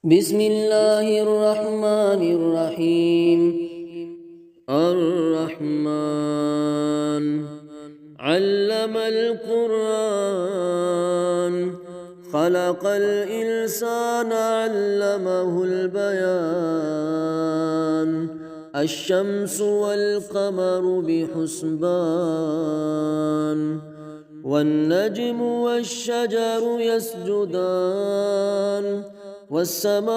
بسم الله الرحمن الرحيم. الرحمن علم القرآن، خلق الإنسان علمه البيان. الشمس والقمر بحسبان، والنجم والشجر يسجدان. والسماء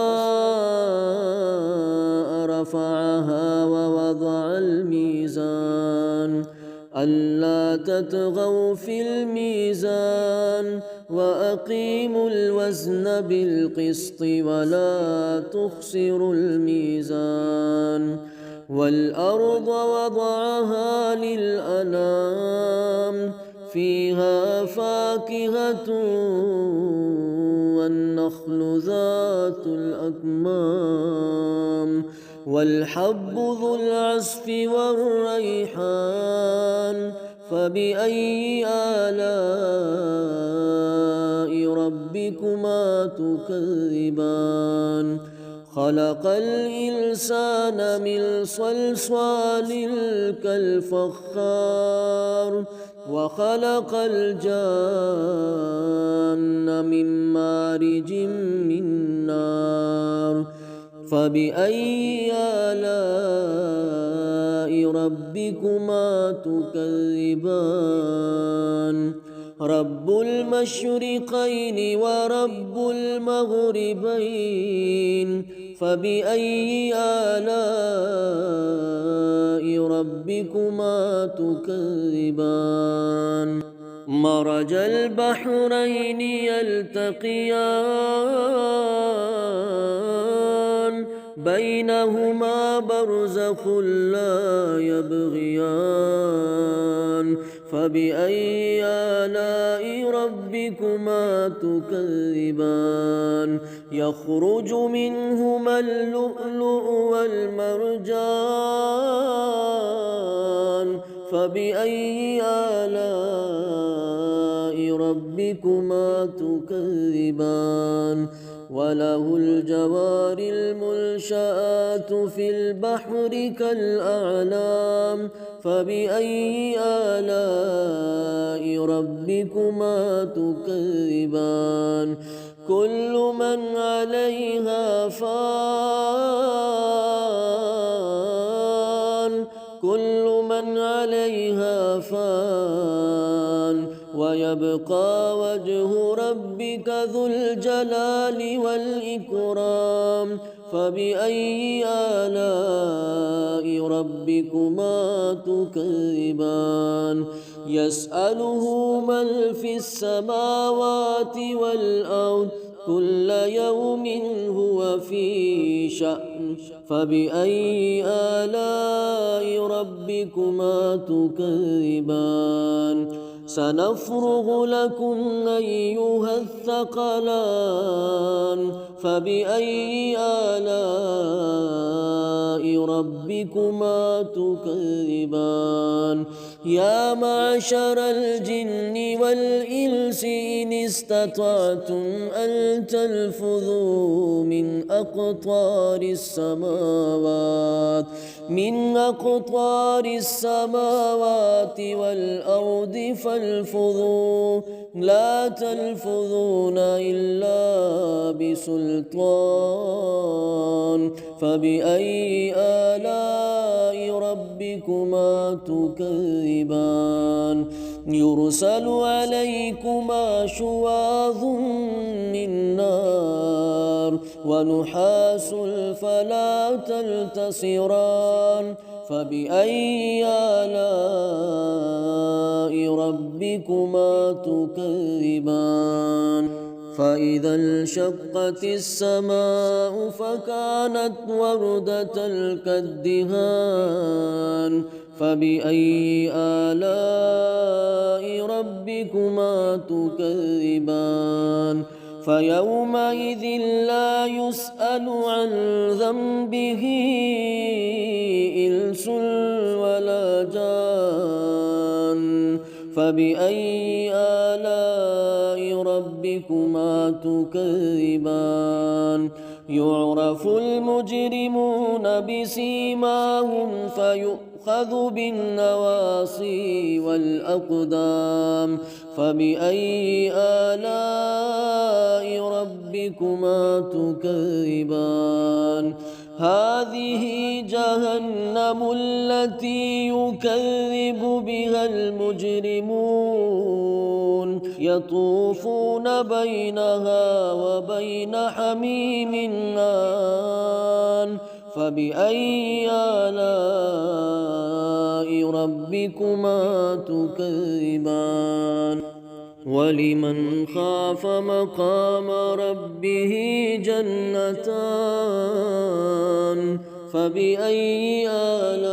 رفعها ووضع الميزان، ألا تطغوا في الميزان، وأقيموا الوزن بالقسط ولا تخسروا الميزان. والأرض وضعها للأنام، فيها فاكهة والنخل ذات الأكمام، والحب ذو العصف والريحان. فبأي آلاء ربكما تكذبان؟ خلق الإنسان من صلصال كالفخار، وخلق الجان من مارج من نار. فبأي آلاء ربكما تكذبان؟ رب المشرقين ورب المغربين، فبأي آلاء ربكما تكذبان؟ مرج البحرين يلتقيان، بينهما برزخ لا يبغيان. فبأي آلاء ربكما تكذبان؟ يخرج منهما اللؤلؤ والمرجان. فبأي آلاء ربكما تكذبان؟ وله الجوار المنشآت في البحر كالأعلام. فبأي آلاء ربكما تكذبان؟ كل من عليها فان، كل من عليها فان، ويبقى وجه ربك ذو الجلال والإكرام. فبأي آلاء ربكما تكذبان؟ يسأله من في السماوات والأرض، كل يوم هو في شأن. فبأي آلاء ربكما تكذبان؟ سنفرغ لكم أيها الثقلان. فبأي آلاء ربكما تكذبان؟ يا معشر الجن والإنس إن استطعتم أن تنفذوا من أقطار السماوات، من أقطار السماوات والأرض فانفذوا، لا تنفذون إلا بسلطان. فبأي آلاء ربكما تكذبان؟ يرسل عليكما شواظ من نار، ونحاس فلا تنتصران. فبأي آلاء ربكما تكذبان؟ فإذا انشقت السماء فكانت وردة كالدهان. فبأي آلاء ربكما تكذبان؟ فيومئذ لا يسأل عن ذنبه إنس ولا جان. فبأي آلاء ربكما تكذبان؟ يعرف المجرمون بسيماهم فيؤخذ بالنواصي والأقدام فبأي آلاء ربكما تكذبان هذه جهنم التي يكذب بها المجرمون يطوفون بينها وبين حميم آن فبأي آلاء ربكما تكذبان ولمن خاف مقام ربه جنتان فبأي آلاء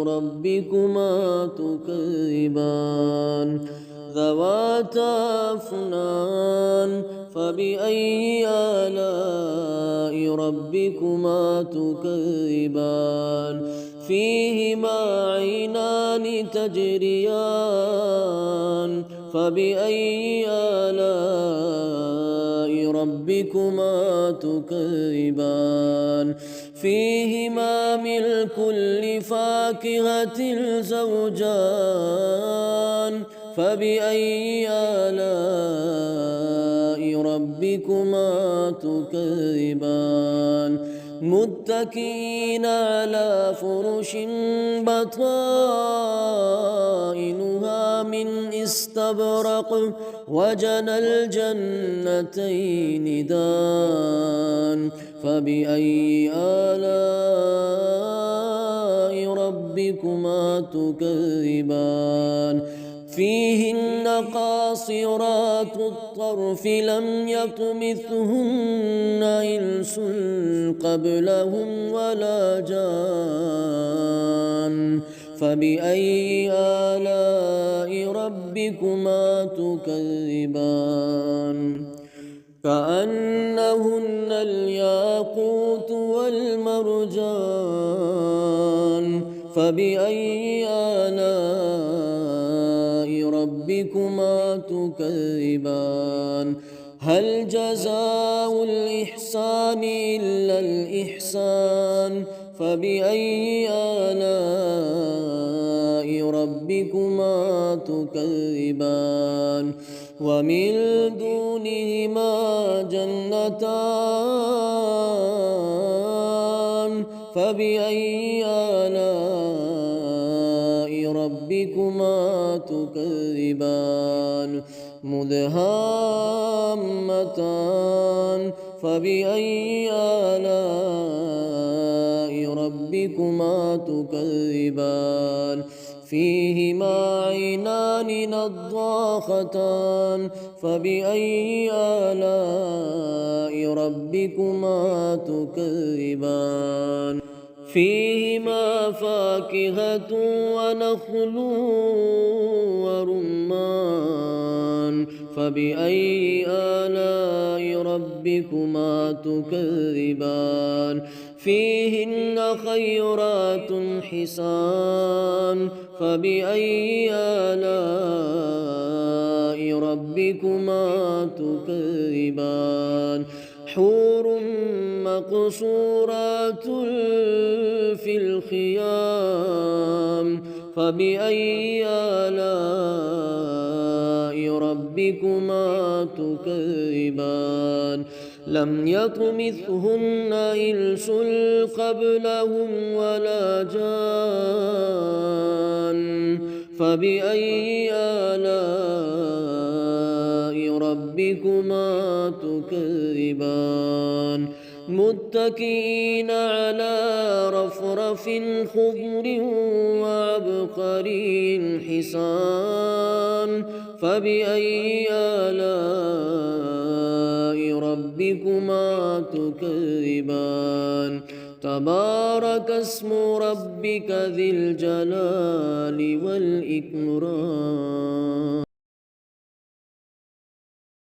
ربكما تكذبان ذواتا أفنان فبأي آلاء ربكما تكذبان فيهما عينان تجريان فبأي آلاء ربكما تكذبان فيهما من كل فاكهة زوجان فبأي آلاء ربكما تكذبان متكئين على فرش بطائنها من استبرق وجنى الجنتين دان فبأي آلاء ربكما تكذبان فيهن قاصرات الطرف لم يطمثهن إنس قبلهم ولا جان فبأي آلاء ربكما تكذبان كأنهن الياقوت والمرجان فبأي آلاء ربكما تكذبان هل جزاء الإحسان إلا الإحسان فبأي آلاء ربكما تكذبان ومن دونهما جنتان فبأي آلاء ربكما تكذبان مدهامتان فبأي آلاء ربكما تكذبان فيهما عينان نضاختان فبأي آلاء ربكما تكذبان فيهما فاكهة ونخل ورمان فبأي آلاء ربكما تكذبان فيهن خيرات حسان فبأي آلاء ربكما تكذبان حور مقصورات في الخيام فبأي آلاء ربكما تكذبان لم يطمثهن إنس قبلهم ولا جان فبأي آلاء ربكما تكذبان متكئين على رفرف خضر وعبقري حسان فبأي آلاء ربكما تكذبان تبارك اسم ربك ذي الجلال والإكرام.